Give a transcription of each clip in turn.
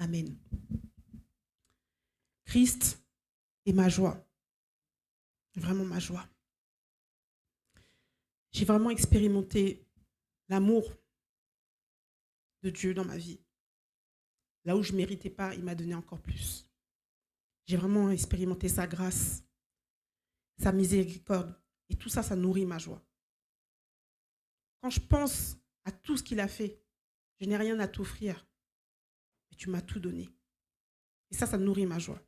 Amen. Christ est ma joie, vraiment ma joie. J'ai vraiment expérimenté l'amour de Dieu dans ma vie. Là où je ne méritais pas, il m'a donné encore plus. J'ai vraiment expérimenté sa grâce, sa miséricorde. Et tout ça, ça nourrit ma joie. Quand je pense à tout ce qu'il a fait, je n'ai rien à t'offrir. Mais tu m'as tout donné. Et ça nourrit ma joie.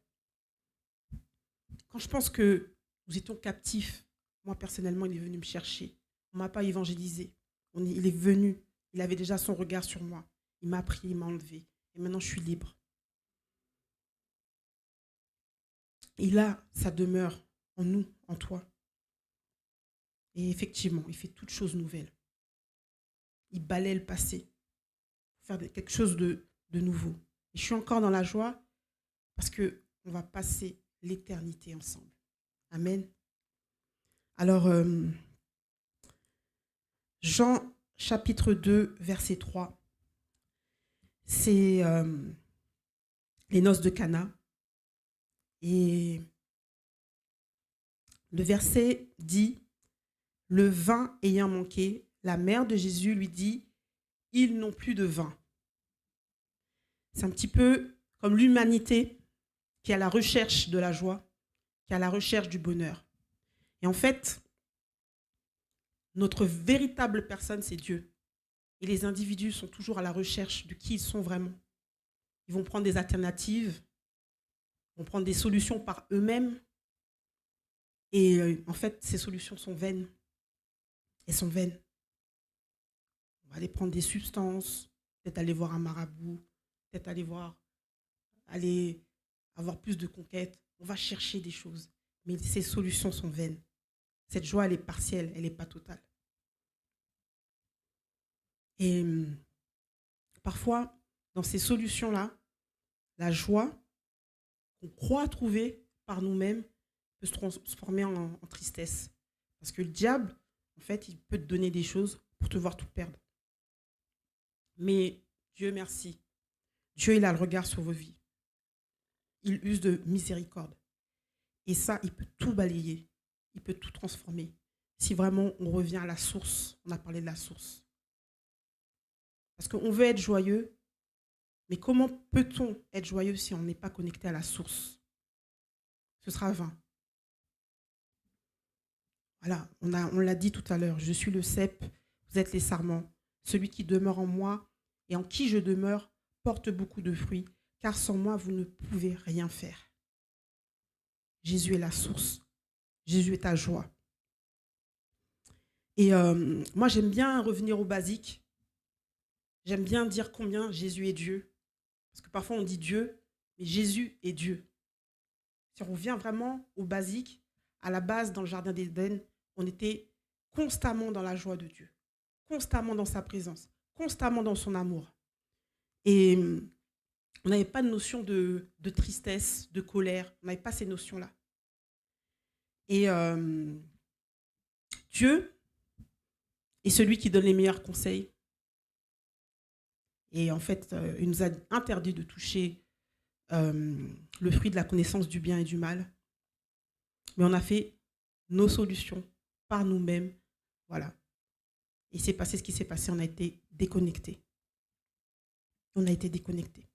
Quand je pense que nous étions captifs, moi personnellement, il est venu me chercher. On ne m'a pas évangélisé. Il est venu. Il avait déjà son regard sur moi. Il m'a pris, il m'a enlevé. Et maintenant, je suis libre. Il a sa demeure en nous, en toi. Et effectivement, il fait toutes choses nouvelles. Il balaie le passé pour faire quelque chose de nouveau. Et je suis encore dans la joie parce qu'on va passer l'éternité ensemble. Amen. Alors, Jean chapitre 2, verset 3, c'est les noces de Cana. Et le verset dit, le vin ayant manqué, la mère de Jésus lui dit, ils n'ont plus de vin. C'est un petit peu comme l'humanité qui est à la recherche de la joie, qui est à la recherche du bonheur. Et en fait, notre véritable personne, c'est Dieu. Et les individus sont toujours à la recherche de qui ils sont vraiment. Ils vont prendre des alternatives, vont prendre des solutions par eux-mêmes. Et en fait, ces solutions sont vaines. Elles sont vaines. On va aller prendre des substances, peut-être aller voir un marabout, peut-être aller avoir plus de conquêtes. On va chercher des choses. Mais ces solutions sont vaines. Cette joie, elle est partielle, elle n'est pas totale. Et parfois, dans ces solutions-là, la joie qu'on croit trouver par nous-mêmes peut se transformer en tristesse. Parce que le diable, en fait, il peut te donner des choses pour te voir tout perdre. Mais Dieu merci. Dieu, il a le regard sur vos vies. Il use de miséricorde. Et ça, il peut tout balayer. Il peut tout transformer. Si vraiment on revient à la source, on a parlé de la source. Parce qu'on veut être joyeux, mais comment peut-on être joyeux si on n'est pas connecté à la source? Ce sera vain. Voilà, on l'a dit tout à l'heure, je suis le cep, vous êtes les sarments. Celui qui demeure en moi et en qui je demeure porte beaucoup de fruits, car sans moi, vous ne pouvez rien faire. Jésus est la source. Jésus est ta joie. Et moi, j'aime bien revenir au basique. J'aime bien dire combien Jésus est Dieu. Parce que parfois, on dit Dieu, mais Jésus est Dieu. Si on revient vraiment au basique, à la base, dans le jardin d'Éden, on était constamment dans la joie de Dieu, constamment dans sa présence, constamment dans son amour. Et on n'avait pas de notion de tristesse, de colère, on n'avait pas ces notions-là. Et Dieu est celui qui donne les meilleurs conseils. Et en fait, il nous a interdit de toucher le fruit de la connaissance du bien et du mal. Mais on a fait nos solutions par nous-mêmes. Voilà. Et c'est passé ce qui s'est passé, on a été déconnectés. On a été déconnectés.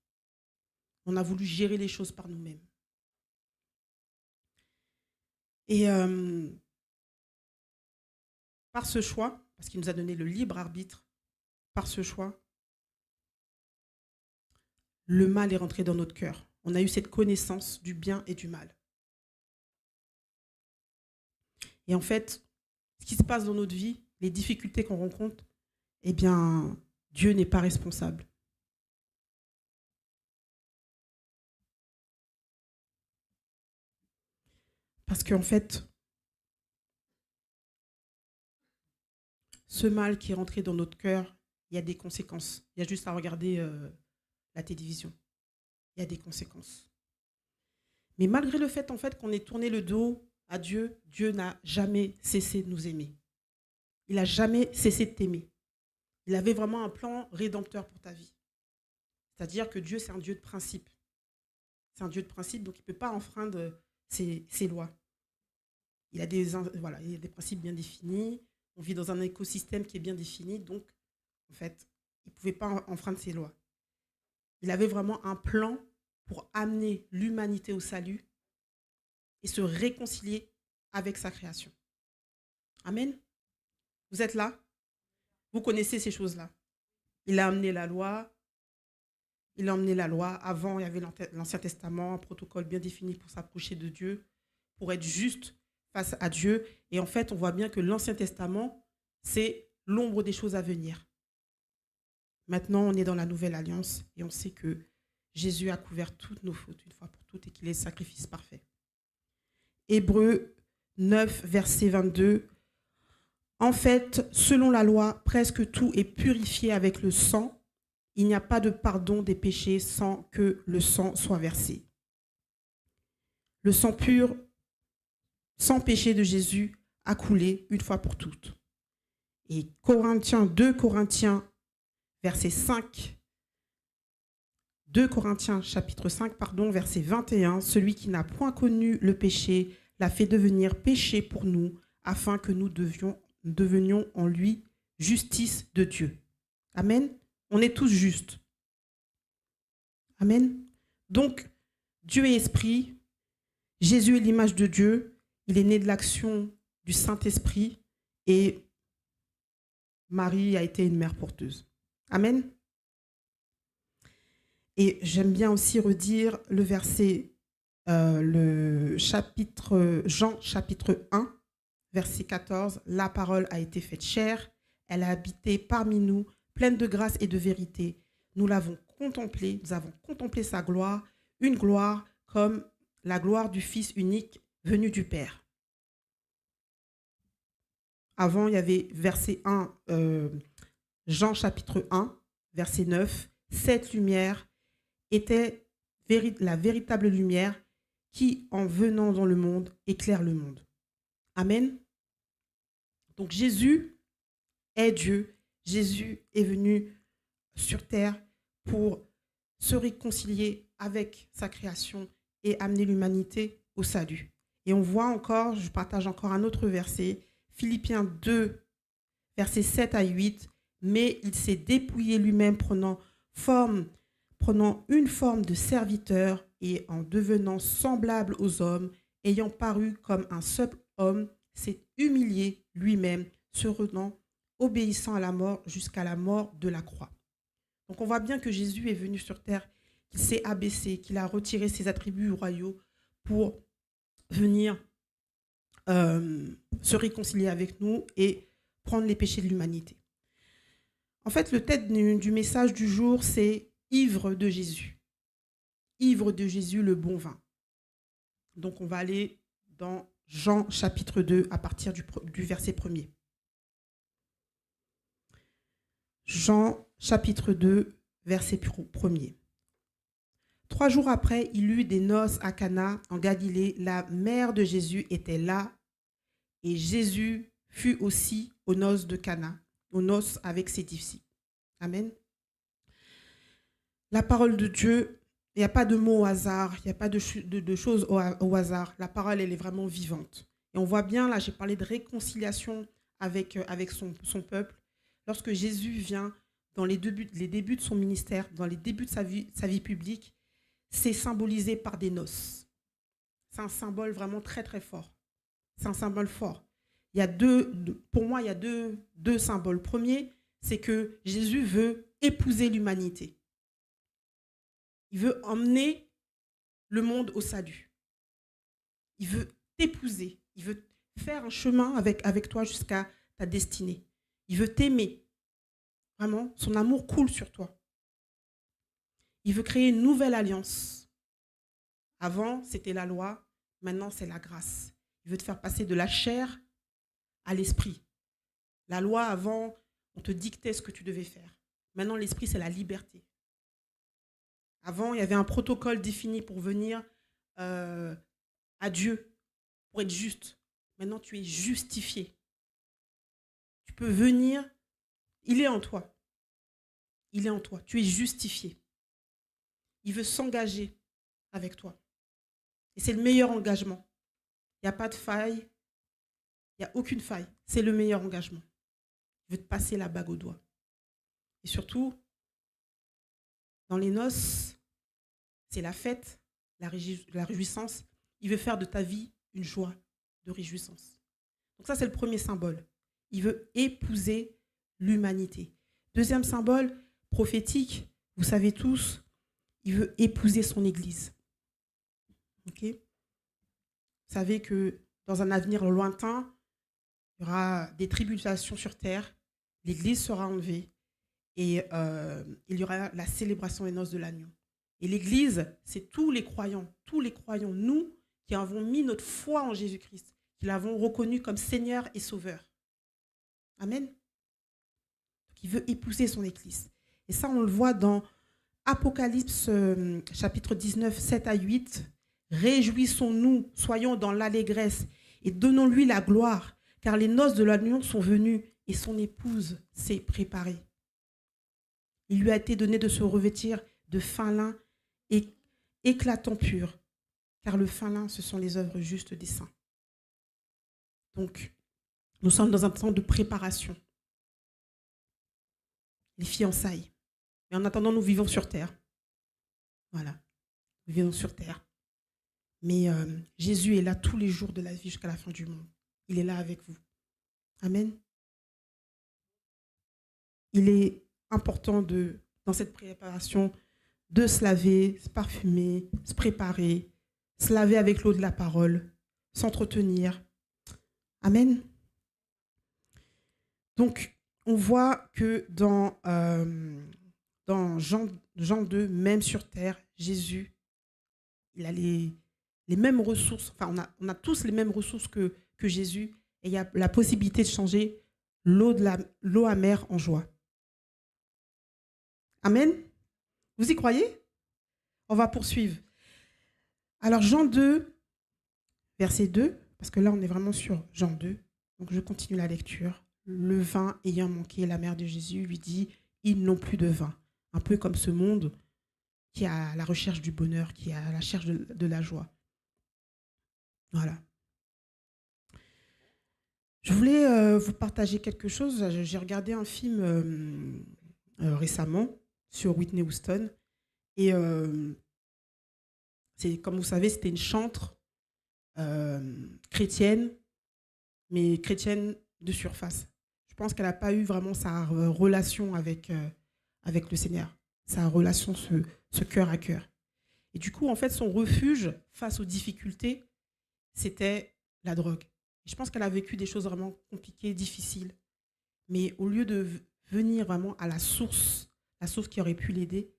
On a voulu gérer les choses par nous-mêmes. Et par ce choix, parce qu'il nous a donné le libre arbitre, par ce choix, le mal est rentré dans notre cœur. On a eu cette connaissance du bien et du mal. Et en fait, ce qui se passe dans notre vie, les difficultés qu'on rencontre, eh bien, Dieu n'est pas responsable. Parce qu'en fait, ce mal qui est rentré dans notre cœur, il y a des conséquences. Il y a juste à regarder la télévision. Il y a des conséquences. Mais malgré le fait, en fait, qu'on ait tourné le dos à Dieu, Dieu n'a jamais cessé de nous aimer. Il n'a jamais cessé de t'aimer. Il avait vraiment un plan rédempteur pour ta vie. C'est-à-dire que Dieu, c'est un Dieu de principe. C'est un Dieu de principe, donc il ne peut pas enfreindre ses lois. Il a voilà, il y a des principes bien définis. On vit dans un écosystème qui est bien défini, donc en fait, il ne pouvait pas enfreindre ses lois. Il avait vraiment un plan pour amener l'humanité au salut et se réconcilier avec sa création. Amen. Vous êtes là? Vous connaissez ces choses-là. Il a amené la loi. Il a emmené la loi. Avant, il y avait l'Ancien Testament, un protocole bien défini pour s'approcher de Dieu, pour être juste face à Dieu. Et en fait, on voit bien que l'Ancien Testament, c'est l'ombre des choses à venir. Maintenant, on est dans la Nouvelle Alliance et on sait que Jésus a couvert toutes nos fautes une fois pour toutes et qu'il est le sacrifice parfait. Hébreux 9, verset 22. En fait, selon la loi, presque tout est purifié avec le sang. Il n'y a pas de pardon des péchés sans que le sang soit versé. Le sang pur, sans péché de Jésus, a coulé une fois pour toutes. Et 2 Corinthiens, verset 5, 2 Corinthiens, chapitre 5, verset 21, celui qui n'a point connu le péché l'a fait devenir péché pour nous, afin que nous devenions en lui justice de Dieu. Amen. On est tous justes. Amen. Donc, Dieu est esprit. Jésus est l'image de Dieu. Il est né de l'action du Saint-Esprit. Et Marie a été une mère porteuse. Amen. Et j'aime bien aussi redire le verset, Jean chapitre 1, verset 14. La parole a été faite chair. Elle a habité parmi nous, pleine de grâce et de vérité. Nous l'avons contemplée, nous avons contemplé sa gloire, une gloire comme la gloire du Fils unique venu du Père. Avant, il y avait verset 1, Jean chapitre 1, verset 9. Cette lumière était la véritable lumière qui, en venant dans le monde, éclaire le monde. Amen. Donc Jésus est Dieu. Jésus est venu sur terre pour se réconcilier avec sa création et amener l'humanité au salut. Et on voit encore, je partage encore un autre verset, Philippiens 2, versets 7 à 8, mais il s'est dépouillé lui-même prenant une forme de serviteur et en devenant semblable aux hommes, ayant paru comme un seul homme, s'est humilié lui-même, se rendant obéissant à la mort jusqu'à la mort de la croix. Donc on voit bien que Jésus est venu sur terre, qu'il s'est abaissé, qu'il a retiré ses attributs royaux pour venir se réconcilier avec nous et prendre les péchés de l'humanité. En fait, le thème du message du jour, c'est « Ivre de Jésus ». Ivre de Jésus, le bon vin. Donc on va aller dans Jean chapitre 2 à partir du verset 1er. Jean chapitre 2, verset 1er. 3 jours après, il eut des noces à Cana, en Galilée. La mère de Jésus était là, et Jésus fut aussi aux noces de Cana, aux noces avec ses disciples. Amen. La parole de Dieu, il n'y a pas de mots au hasard, il n'y a pas de choses au hasard. La parole, elle est vraiment vivante. Et on voit bien, là, j'ai parlé de réconciliation avec son peuple. Lorsque Jésus vient dans les débuts de son ministère, dans les débuts de sa vie publique, c'est symbolisé par des noces. C'est un symbole vraiment très, très fort. C'est un symbole fort. Pour moi, il y a deux symboles. Premier, c'est que Jésus veut épouser l'humanité. Il veut emmener le monde au salut. Il veut t'épouser. Il veut faire un chemin avec toi jusqu'à ta destinée. Il veut t'aimer. Vraiment, son amour coule sur toi. Il veut créer une nouvelle alliance. Avant, c'était la loi. Maintenant, c'est la grâce. Il veut te faire passer de la chair à l'esprit. La loi, avant, on te dictait ce que tu devais faire. Maintenant, l'esprit, c'est la liberté. Avant, il y avait un protocole défini pour venir à Dieu, pour être juste. Maintenant, tu es justifié. Tu peux venir, il est en toi. Il est en toi. Tu es justifié. il veut s'engager avec toi. Et c'est le meilleur engagement. Il n'y a pas de faille, il n'y a aucune faille. C'est le meilleur engagement. Il veut te passer la bague au doigt. Et surtout, dans les noces, c'est la fête, la réjouissance. Il veut faire de ta vie une joie de réjouissance. Donc ça, c'est le premier symbole. Il veut épouser l'humanité. Deuxième symbole prophétique, vous savez tous, il veut épouser son Église. Ok ? Vous savez que dans un avenir lointain, il y aura des tribulations sur terre, l'Église sera enlevée et il y aura la célébration des noces de l'agneau. Et l'Église, c'est tous les croyants, nous qui avons mis notre foi en Jésus-Christ, qui l'avons reconnu comme Seigneur et Sauveur. Amen. Donc, il veut épouser son Église. Et ça, on le voit dans Apocalypse chapitre 19, 7 à 8. Réjouissons-nous, soyons dans l'allégresse et donnons-lui la gloire, car les noces de l'agneau sont venues et son épouse s'est préparée. Il lui a été donné de se revêtir de fin lin et éclatant pur, car le fin lin, ce sont les œuvres justes des saints. Donc, nous sommes dans un temps de préparation. Les fiançailles. Mais en attendant, nous vivons sur terre. Voilà. Nous vivons sur terre. Mais Jésus est là tous les jours de la vie jusqu'à la fin du monde. Il est là avec vous. Amen. Il est important dans cette préparation de se laver, se parfumer, se préparer, se laver avec l'eau de la parole, s'entretenir. Amen. Donc, on voit que dans Jean 2, même sur terre, Jésus, il a les mêmes ressources, enfin on a tous les mêmes ressources que Jésus, et il y a la possibilité de changer l'eau amère en joie. Amen. Vous y croyez? On va poursuivre. Alors Jean 2, verset 2, parce que là on est vraiment sur Jean 2, donc je continue la lecture. Le vin ayant manqué, la mère de Jésus lui dit, ils n'ont plus de vin. Un peu comme ce monde qui est à la recherche du bonheur, qui est à la recherche de la joie. Voilà. Je voulais vous partager quelque chose. J'ai regardé un film récemment sur Whitney Houston. Et comme vous savez, c'était une chantre chrétienne, mais chrétienne de surface. Je pense qu'elle n'a pas eu vraiment sa relation avec le Seigneur, sa relation, ce cœur à cœur. Et du coup, en fait, son refuge face aux difficultés, c'était la drogue. Et je pense qu'elle a vécu des choses vraiment compliquées, difficiles. Mais au lieu de venir vraiment à la source qui aurait pu l'aider,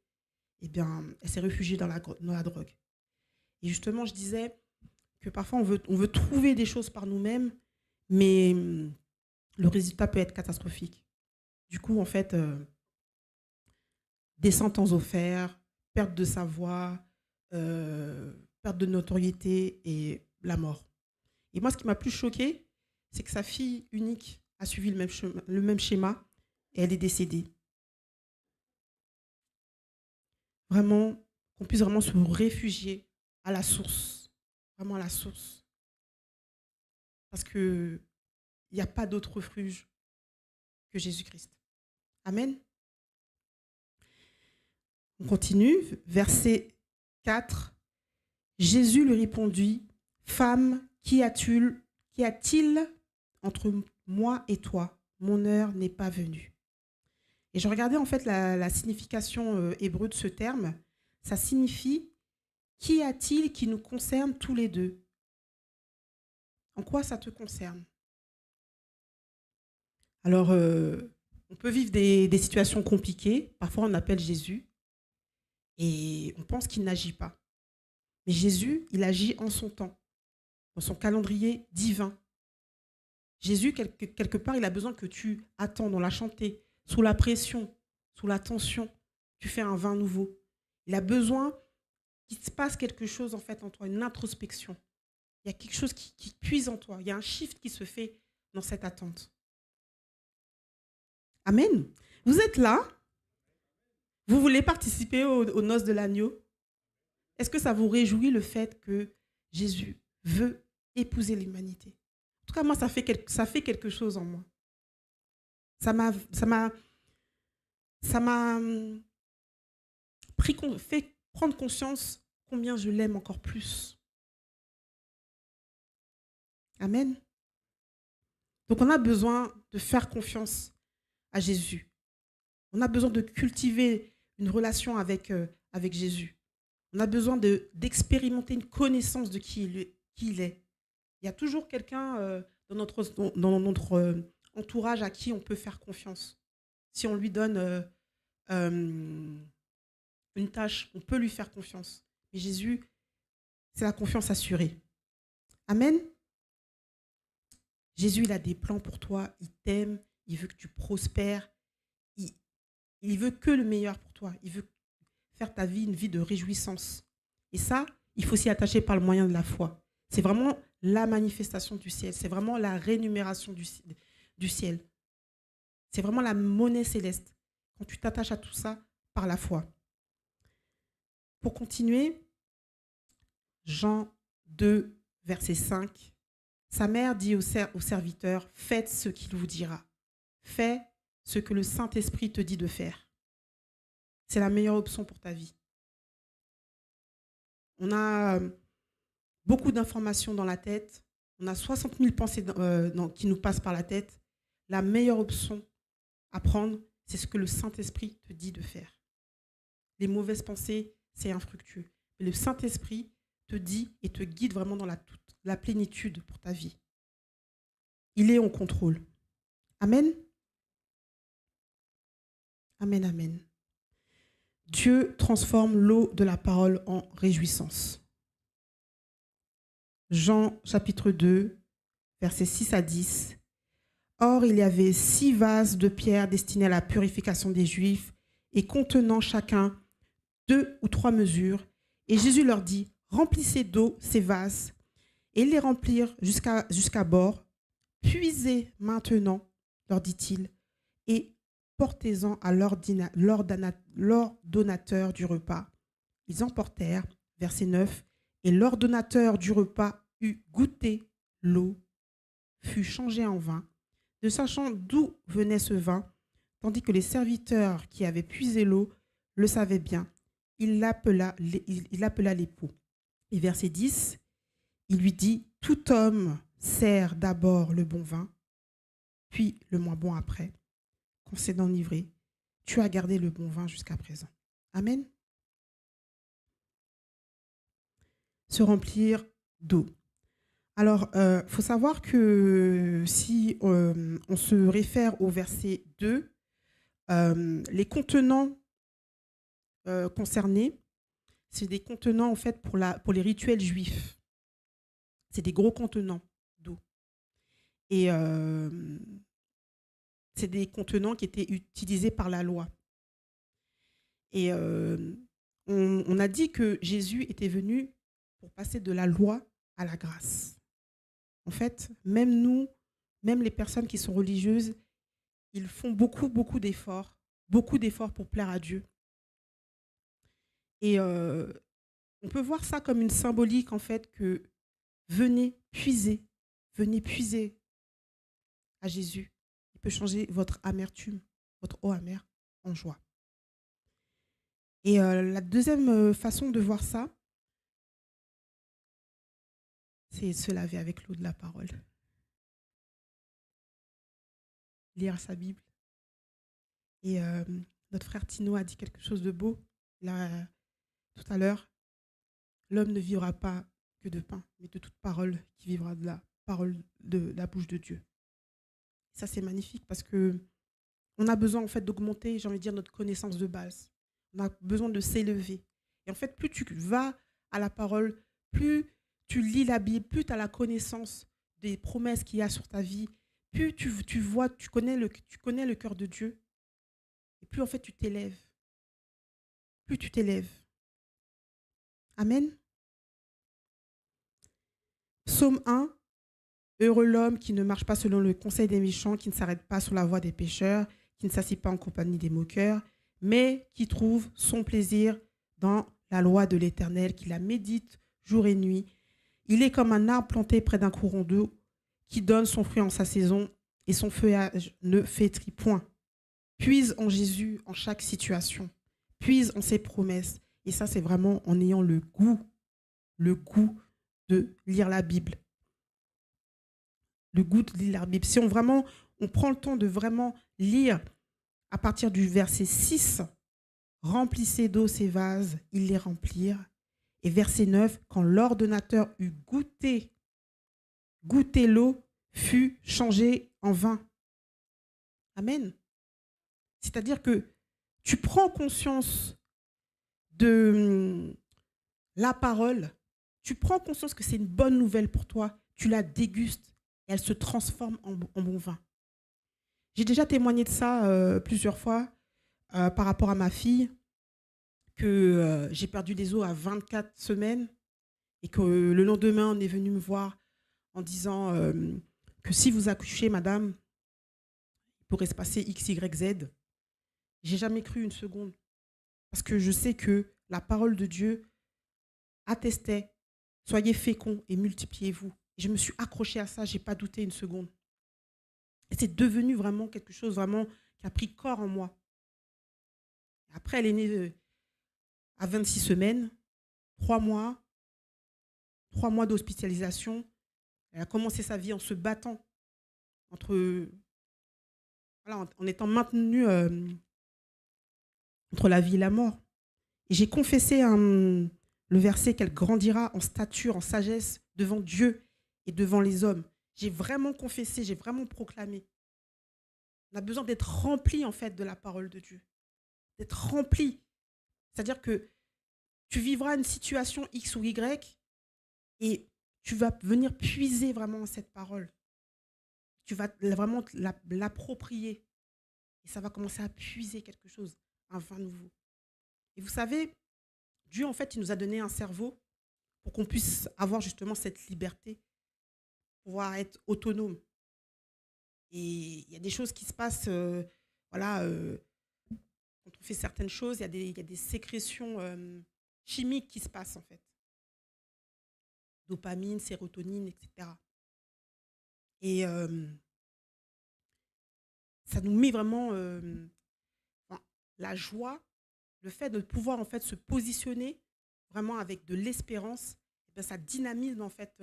eh bien, elle s'est réfugiée dans la drogue. Et justement, je disais que parfois, on veut trouver des choses par nous-mêmes, mais le résultat peut être catastrophique. Du coup, en fait, descente aux fers, perte de sa voix, perte de notoriété et la mort. Et moi, ce qui m'a plus choquée, c'est que sa fille unique a suivi le même schéma et elle est décédée. Vraiment, qu'on puisse vraiment se réfugier à la source, vraiment à la source. Parce qu'il n'y a pas d'autre refuge que Jésus-Christ. Amen. On continue, verset 4. Jésus lui répondit, « Femme, qu'y a-t-il entre moi et toi? Mon heure n'est pas venue. » Et je regardais en fait la signification hébreu de ce terme. Ça signifie « Qu'y a-t-il qui nous concerne tous les deux ?» En quoi ça te concerne? Alors, on peut vivre des situations compliquées. Parfois, on appelle Jésus et on pense qu'il n'agit pas. Mais Jésus, il agit en son temps, dans son calendrier divin. Jésus, quelque part, il a besoin que tu attends dans la chantée, sous la pression, sous la tension. Tu fais un vin nouveau. Il a besoin qu'il se passe quelque chose en fait en toi, une introspection. Il y a quelque chose qui puise en toi. Il y a un shift qui se fait dans cette attente. Amen. Vous êtes là? Vous voulez participer aux noces de l'agneau? Est-ce que ça vous réjouit le fait que Jésus veut épouser l'humanité? En tout cas, moi, ça fait quelque chose en moi. Ça m'a ça m'a ça m'a fait prendre conscience combien je l'aime encore plus. Amen. Donc on a besoin de faire confiance à Jésus. On a besoin de cultiver une relation avec Jésus. On a besoin d'expérimenter une connaissance de qui il est. Il y a toujours quelqu'un dans notre entourage à qui on peut faire confiance. Si on lui donne une tâche, on peut lui faire confiance. Mais Jésus, c'est la confiance assurée. Amen. Jésus, il a des plans pour toi. Il t'aime. Il veut que tu prospères. Il veut que le meilleur pour toi. Il veut faire ta vie une vie de réjouissance. Et ça, il faut s'y attacher par le moyen de la foi. C'est vraiment la manifestation du ciel. C'est vraiment la rémunération du ciel. C'est vraiment la monnaie céleste. Quand tu t'attaches à tout ça par la foi. Pour continuer, Jean 2, verset 5. Sa mère dit au serviteur, faites ce qu'il vous dira. Fais ce que le Saint-Esprit te dit de faire. C'est la meilleure option pour ta vie. On a beaucoup d'informations dans la tête. On a 60 000 pensées qui nous passent par la tête. La meilleure option à prendre, c'est ce que le Saint-Esprit te dit de faire. Les mauvaises pensées, c'est infructueux. Mais le Saint-Esprit te dit et te guide vraiment dans la plénitude pour ta vie. Il est en contrôle. Amen. Amen, amen. Dieu transforme l'eau de la parole en réjouissance. Jean chapitre 2, versets 6 à 10. Or, il y avait 6 vases de pierre destinés à la purification des Juifs et contenant chacun 2 ou 3 mesures. Et Jésus leur dit, remplissez d'eau ces vases. Et ils les remplirent jusqu'à bord. Puisez maintenant, leur dit-il, et portez-en à l'ordonnateur du repas. Ils emportèrent, verset 9, et l'ordonnateur du repas eut goûté l'eau, fut changé en vin, ne sachant d'où venait ce vin, tandis que les serviteurs qui avaient puisé l'eau le savaient bien. Il l'appela l'époux. Et verset 10, il lui dit, tout homme sert d'abord le bon vin, puis le moins bon après. Qu'on s'est enivré, tu as gardé le bon vin jusqu'à présent. Amen. Se remplir d'eau. Alors, faut savoir que si on se réfère au verset 2, les contenants concernés, c'est des contenants en fait pour les rituels juifs. C'est des gros contenants d'eau. Et c'est des contenants qui étaient utilisés par la loi. Et on a dit que Jésus était venu pour passer de la loi à la grâce. En fait, même nous, même les personnes qui sont religieuses, ils font beaucoup d'efforts pour plaire à Dieu. Et on peut voir ça comme une symbolique, en fait, que venez puiser à Jésus. Il peut changer votre amertume, votre eau amère, en joie. Et la deuxième façon de voir ça, c'est se laver avec l'eau de la parole. Lire sa Bible. Et notre frère Tino a dit quelque chose de beau là, tout à l'heure. L'homme ne vivra pas que de pain, mais de toute parole qui vivra de la parole de la bouche de Dieu. Ça, c'est magnifique parce que on a besoin en fait d'augmenter, j'ai envie de dire, notre connaissance de base. On a besoin de s'élever. Et en fait, plus tu vas à la parole, plus tu lis la Bible, plus tu as la connaissance des promesses qu'il y a sur ta vie, plus tu vois, tu connais le cœur de Dieu. Et plus en fait tu t'élèves. Plus tu t'élèves. Amen. Psaume 1. Heureux l'homme qui ne marche pas selon le conseil des méchants, qui ne s'arrête pas sur la voie des pécheurs, qui ne s'assied pas en compagnie des moqueurs, mais qui trouve son plaisir dans la loi de l'Éternel, qui la médite jour et nuit. Il est comme un arbre planté près d'un courant d'eau, qui donne son fruit en sa saison, et son feuillage ne flétrit point. Puise en Jésus en chaque situation. Puise en ses promesses. Et ça, c'est vraiment en ayant le goût de lire la Bible. Le goût de lire la Bible. Si on prend le temps de vraiment lire à partir du verset 6, remplissez d'eau ces vases, ils les remplirent. Et verset 9, quand l'ordonnateur eut goûté l'eau, fut changé en vin. Amen. C'est-à-dire que tu prends conscience de la parole, tu prends conscience que c'est une bonne nouvelle pour toi, tu la dégustes et elle se transforme en bon vin. J'ai déjà témoigné de ça plusieurs fois par rapport à ma fille, que j'ai perdu des os à 24 semaines et que le lendemain, on est venu me voir en disant que si vous accouchez, madame, il pourrait se passer X, Y, Z. J'ai jamais cru une seconde parce que je sais que la parole de Dieu attestait, soyez féconds et multipliez-vous. Et je me suis accrochée à ça, je n'ai pas douté une seconde. Et c'est devenu vraiment quelque chose vraiment qui a pris corps en moi. Après, elle est née à 26 semaines, 3 mois d'hospitalisation. Elle a commencé sa vie en se battant en étant maintenue entre la vie et la mort. Et j'ai confessé le verset qu'elle grandira en stature, en sagesse devant Dieu et devant les hommes. J'ai vraiment confessé, j'ai vraiment proclamé. On a besoin d'être rempli en fait de la parole de Dieu. D'être rempli. C'est-à-dire que tu vivras une situation X ou Y et tu vas venir puiser vraiment cette parole. Tu vas vraiment l'approprier. Et ça va commencer à puiser quelque chose, un vin nouveau. Et vous savez, Dieu, en fait, il nous a donné un cerveau pour qu'on puisse avoir justement cette liberté, pouvoir être autonome. Et il y a des choses qui se passent, quand on fait certaines choses, il y a des sécrétions chimiques qui se passent, en fait. Dopamine, sérotonine, etc. Et ça nous met vraiment la joie, le fait de pouvoir en fait se positionner vraiment avec de l'espérance, eh bien, ça dynamise en fait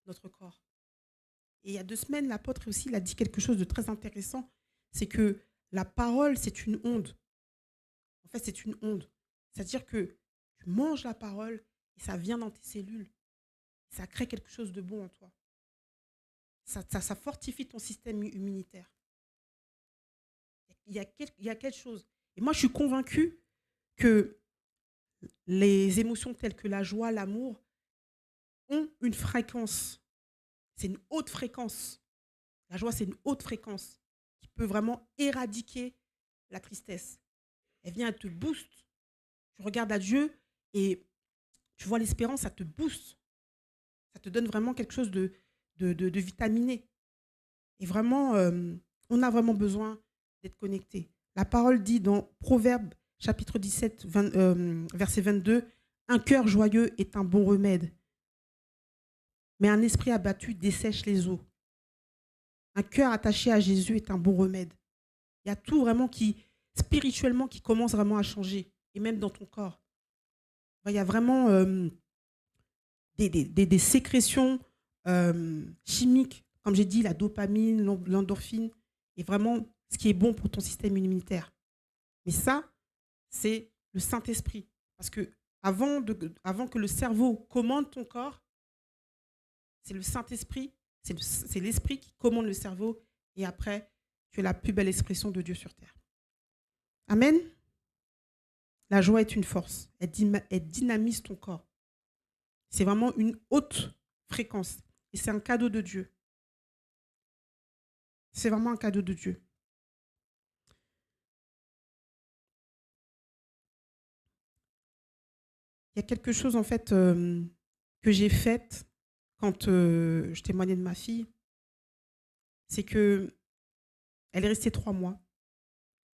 notre corps. Et il y a 2 semaines, l'apôtre aussi il a dit quelque chose de très intéressant, c'est que la parole, c'est une onde. En fait, c'est une onde. C'est-à-dire que tu manges la parole et ça vient dans tes cellules. Ça crée quelque chose de bon en toi. Ça fortifie ton système immunitaire. Il y a quelque chose. Et moi, je suis convaincue que les émotions telles que la joie, l'amour, ont une fréquence. C'est une haute fréquence. La joie, c'est une haute fréquence qui peut vraiment éradiquer la tristesse. Elle vient, elle te booste. Tu regardes à Dieu et tu vois l'espérance, ça te booste. Ça te donne vraiment quelque chose de vitaminé. Et vraiment, on a vraiment besoin d'être connecté. La parole dit dans Proverbes, chapitre 17, verset 22, « Un cœur joyeux est un bon remède, mais un esprit abattu dessèche les eaux. » Un cœur attaché à Jésus est un bon remède. Il y a tout vraiment spirituellement, qui commence vraiment à changer, et même dans ton corps. Il y a vraiment des sécrétions chimiques, comme j'ai dit, la dopamine, l'endorphine, et vraiment ce qui est bon pour ton système immunitaire. Mais ça, c'est le Saint-Esprit. Parce que avant que le cerveau commande ton corps, c'est le Saint-Esprit, c'est l'Esprit qui commande le cerveau, et après, tu es la plus belle expression de Dieu sur terre. Amen. La joie est une force. Elle dynamise ton corps. C'est vraiment une haute fréquence. Et c'est un cadeau de Dieu. C'est vraiment un cadeau de Dieu. Il y a quelque chose, en fait, que j'ai fait quand je témoignais de ma fille. C'est qu'elle est restée 3 mois.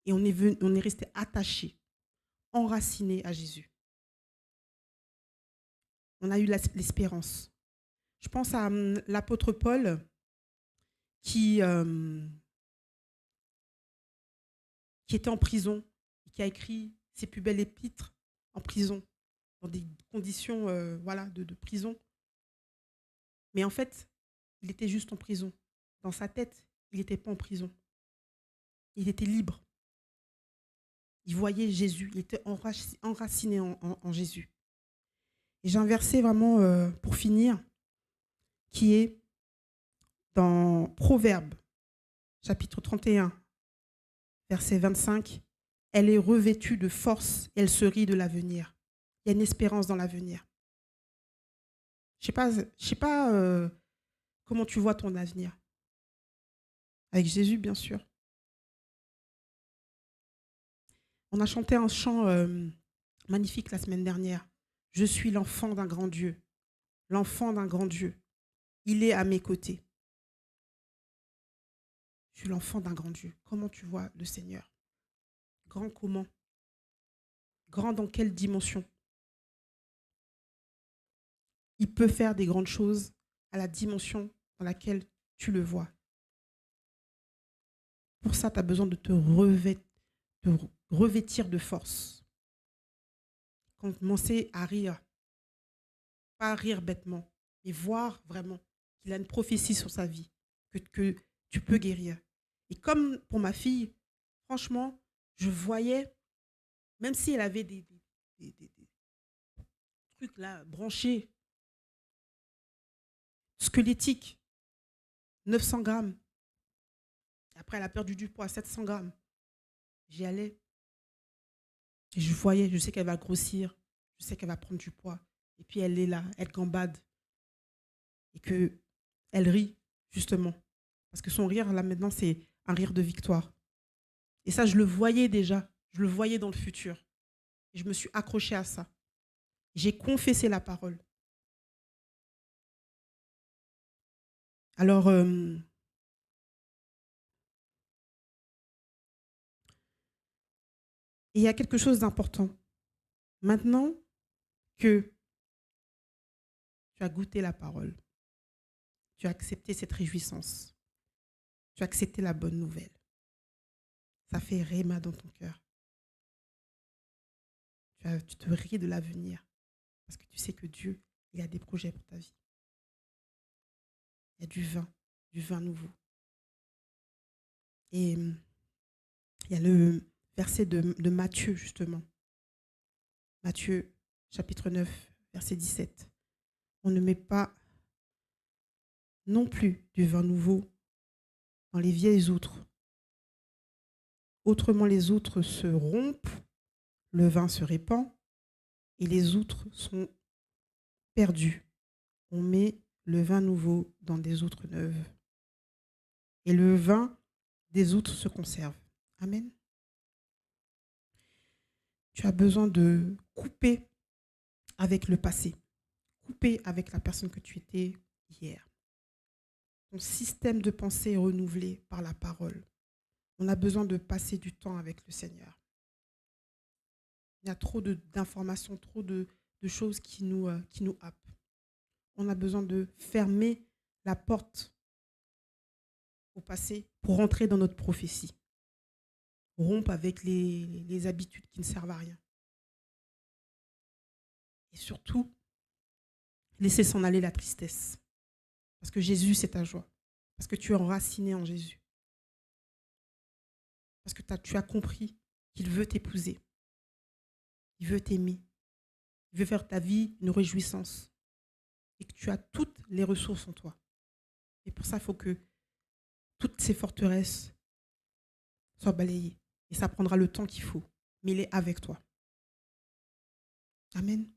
Et on est resté attaché, enraciné à Jésus. on a eu l'espérance. Je pense à l'apôtre Paul qui, qui était en prison, qui a écrit ses plus belles épîtres en prison, dans des conditions voilà, de prison. Mais en fait, il était juste en prison. Dans sa tête, il n'était pas en prison. Il était libre. Il voyait Jésus. Il était enraciné en Jésus. Et j'ai un verset vraiment, pour finir, qui est dans Proverbes, chapitre 31, verset 25. Elle est revêtue de force, elle se rit de l'avenir. Il y a une espérance dans l'avenir. Je ne sais pas comment tu vois ton avenir. Avec Jésus, bien sûr. On a chanté un chant magnifique la semaine dernière. Je suis l'enfant d'un grand Dieu. L'enfant d'un grand Dieu. Il est à mes côtés. Je suis l'enfant d'un grand Dieu. Comment tu vois le Seigneur? Grand comment? Grand dans quelle dimension? Il peut faire des grandes choses à la dimension dans laquelle tu le vois. Pour ça, tu as besoin de te revêtir de force. Commencer à rire. Pas rire bêtement, mais voir vraiment qu'il a une prophétie sur sa vie, que tu peux guérir. Et comme pour ma fille, franchement, je voyais, même si elle avait des trucs là branchés, squelettiques, 900 grammes. Après, elle a perdu du poids, 700 grammes. J'y allais. Et je voyais, je sais qu'elle va grossir, je sais qu'elle va prendre du poids. Et puis elle est là, elle gambade. Et qu'elle rit, justement. Parce que son rire, là, maintenant, c'est un rire de victoire. Et ça, je le voyais déjà. Je le voyais dans le futur. Et je me suis accrochée à ça. J'ai confessé la parole. Alors, il y a quelque chose d'important. Maintenant que tu as goûté la parole, tu as accepté cette réjouissance, tu as accepté la bonne nouvelle, ça fait réma dans ton cœur. Tu te ris de l'avenir parce que tu sais que Dieu, il a des projets pour ta vie. Il y a du vin nouveau. Et il y a le verset de Matthieu, justement. Matthieu, chapitre 9, verset 17. On ne met pas non plus du vin nouveau dans les vieilles outres. Autrement, les outres se rompent, le vin se répand et les outres sont perdues. On met le vin nouveau dans des outres neuves. Et le vin des outres se conserve. Amen. Tu as besoin de couper avec le passé. Couper avec la personne que tu étais hier. Ton système de pensée est renouvelé par la parole. On a besoin de passer du temps avec le Seigneur. Il y a trop d'informations, trop de choses qui nous happent. On a besoin de fermer la porte au passé pour rentrer dans notre prophétie. Rompre avec les habitudes qui ne servent à rien. Et surtout, laisser s'en aller la tristesse. Parce que Jésus, c'est ta joie. Parce que tu es enraciné en Jésus. Parce que tu as compris qu'il veut t'épouser. Il veut t'aimer. Il veut faire ta vie une réjouissance. Et que tu as toutes les ressources en toi. Et pour ça, il faut que toutes ces forteresses soient balayées. Et ça prendra le temps qu'il faut. Mais il est avec toi. Amen.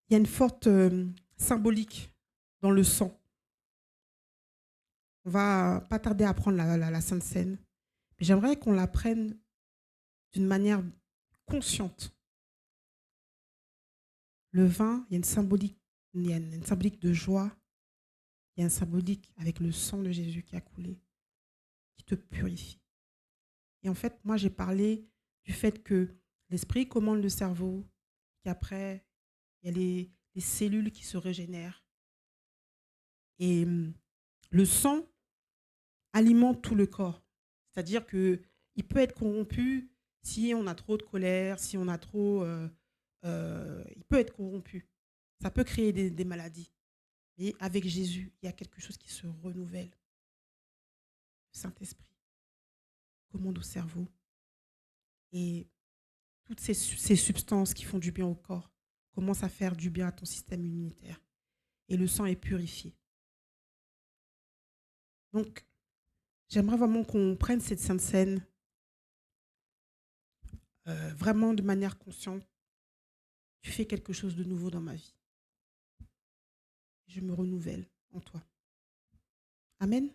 Il y a une forte symbolique dans le sang. On va pas tarder à prendre la Sainte Seine. Mais j'aimerais qu'on la prenne d'une manière consciente. Le vin, il y a une symbolique de joie. Il y a une symbolique avec le sang de Jésus qui a coulé, qui te purifie. Et en fait, moi, j'ai parlé du fait que l'esprit commande le cerveau, qu'après, Il y a les cellules qui se régénèrent. Et le sang alimente tout le corps. C'est-à-dire qu'il peut être corrompu si on a trop de colère, si on a trop... il peut être corrompu. Ça peut créer des maladies. Mais avec Jésus, il y a quelque chose qui se renouvelle. Le Saint-Esprit commande au cerveau. Et toutes ces substances qui font du bien au corps commencent à faire du bien à ton système immunitaire. Et le sang est purifié. Donc, j'aimerais vraiment qu'on prenne cette sainte scène vraiment de manière consciente. Tu fais quelque chose de nouveau dans ma vie. Je me renouvelle en toi. Amen.